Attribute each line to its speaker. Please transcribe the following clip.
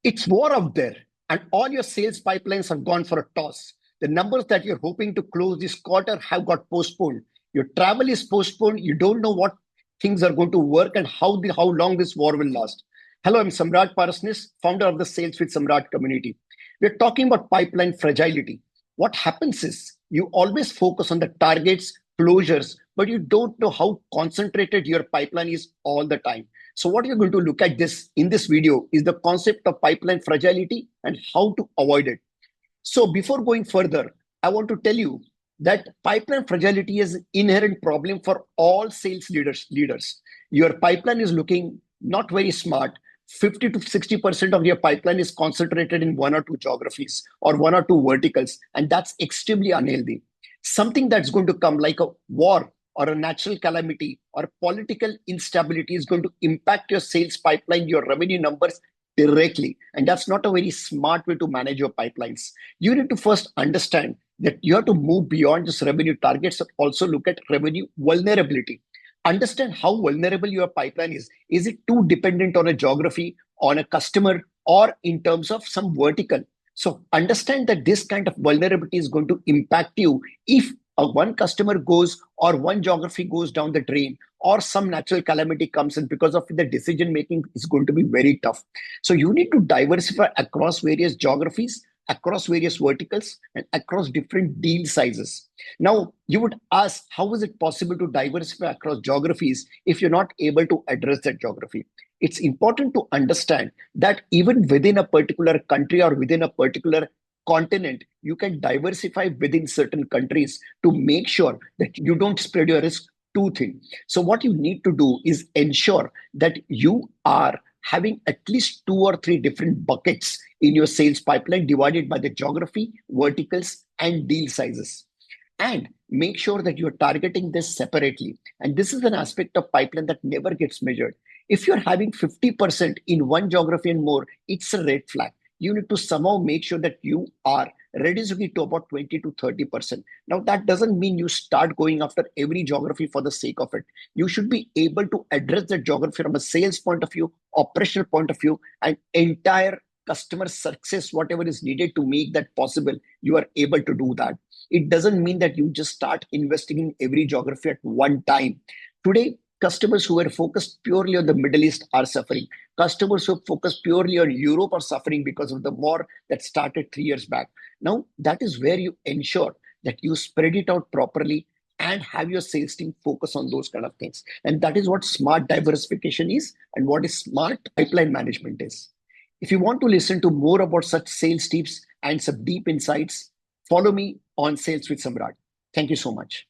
Speaker 1: It's war out there, and all your sales pipelines have gone for a toss. The numbers that you're hoping to close this quarter have got postponed. Your travel is postponed. You don't know what things are going to work and how long this war will last. Hello, I'm Samrat Parasnis, founder of the Sales with Samrat community. We're talking about pipeline fragility. What happens is you always focus on the targets, closures, but you don't know how concentrated your pipeline is all the time. So what you're going to look at this in this video is the concept of pipeline fragility and how to avoid it. So before going further, I want to tell you that pipeline fragility is an inherent problem for all sales leaders. Your pipeline is looking not very smart. 50 to 60% of your pipeline is concentrated in one or two geographies or one or two verticals, and that's extremely unhealthy. Something that's going to come like a war or a natural calamity or political instability is going to impact your sales pipeline, your revenue numbers directly. And that's not a very smart way to manage your pipelines. You need to first understand that you have to move beyond just revenue targets and also look at revenue vulnerability. Understand how vulnerable your pipeline is. Is it too dependent on a geography, on a customer, or in terms of some vertical? So understand that this kind of vulnerability is going to impact you if one customer goes or one geography goes down the drain or some natural calamity comes in. Because of the decision making is going to be very tough. So you need to diversify across various geographies, across various verticals, and across different deal sizes. Now, you would ask, how is it possible to diversify across geographies if you're not able to address that geography? It's important to understand that even within a particular country or within a particular continent, you can diversify within certain countries to make sure that you don't spread your risk too thin. So what you need to do is ensure that you are having at least 2 or 3 different buckets in your sales pipeline divided by the geography, verticals, and deal sizes. And make sure that you're targeting this separately. And this is an aspect of pipeline that never gets measured. If you're having 50% in one geography and more, it's a red flag. You need to somehow make sure that you are reducing to about 20 to 30%. Now, that doesn't mean you start going after every geography for the sake of it. You should be able to address the geography from a sales point of view, operational point of view, and entire customer success, whatever is needed to make that possible. You are able to do that. It doesn't mean that you just start investing in every geography at one time. Today, customers who are focused purely on the Middle East are suffering. Customers who focus purely on Europe are suffering because of the war that started 3 years back. Now, that is where you ensure that you spread it out properly and have your sales team focus on those kind of things. And that is what smart diversification is and what is smart pipeline management is. If you want to listen to more about such sales tips and some deep insights, follow me on Sales with Samrat. Thank you so much.